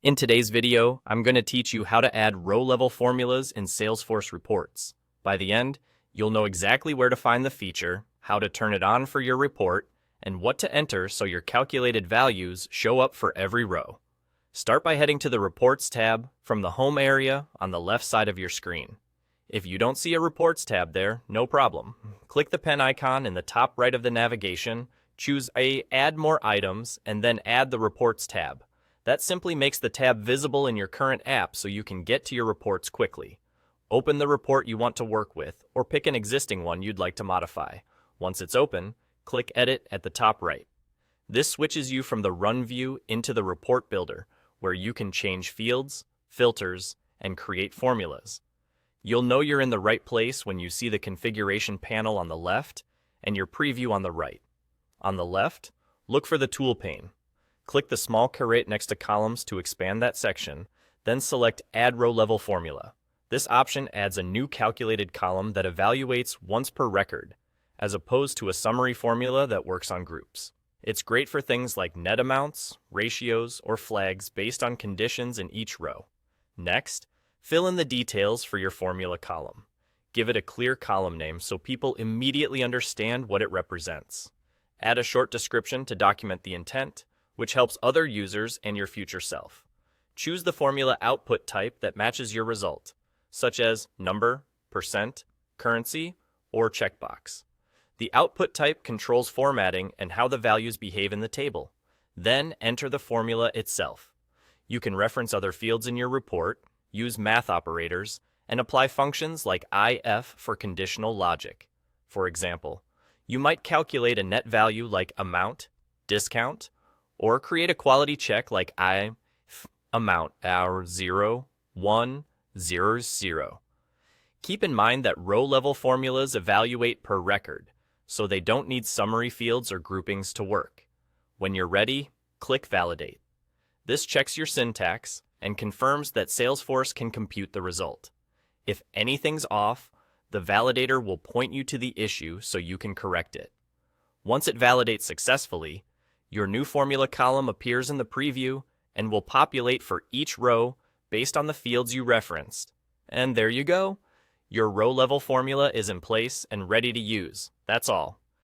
In today's video, I'm going to teach you how to add row-level formulas in Salesforce reports. By the end, you'll know exactly where to find the feature, how to turn it on for your report, and what to enter so your calculated values show up for every row. Start by heading to the Reports tab from the Home area on the left side of your screen. If you don't see a Reports tab there, no problem. Click the pen icon in the top right of the navigation, choose Add More Items, and then add the Reports tab. That simply makes the tab visible in your current app so you can get to your reports quickly. Open the report you want to work with, or pick an existing one you'd like to modify. Once it's open, click Edit at the top right. This switches you from the Run view into the Report Builder, where you can change fields, filters, and create formulas. You'll know you're in the right place when you see the configuration panel on the left and your preview on the right. On the left, look for the Tool pane. Click the small caret next to columns to expand that section, then select Add Row Level Formula. This option adds a new calculated column that evaluates once per record, as opposed to a summary formula that works on groups. It's great for things like net amounts, ratios, or flags based on conditions in each row. Next, fill in the details for your formula column. Give it a clear column name so people immediately understand what it represents. Add a short description to document the intent, which helps other users and your future self. Choose the formula output type that matches your result, such as number, percent, currency, or checkbox. The output type controls formatting and how the values behave in the table. Then enter the formula itself. You can reference other fields in your report, use math operators, and apply functions like if for conditional logic. For example, you might calculate a net value like amount, discount, or create a quality check like amount our 0, 1, 0, 0. Keep in mind that row-level formulas evaluate per record, so they don't need summary fields or groupings to work. When you're ready, click Validate. This checks your syntax and confirms that Salesforce can compute the result. If anything's off, the validator will point you to the issue so you can correct it. Once it validates successfully, your new formula column appears in the preview and will populate for each row based on the fields you referenced. And there you go. Your row-level formula is in place and ready to use. That's all.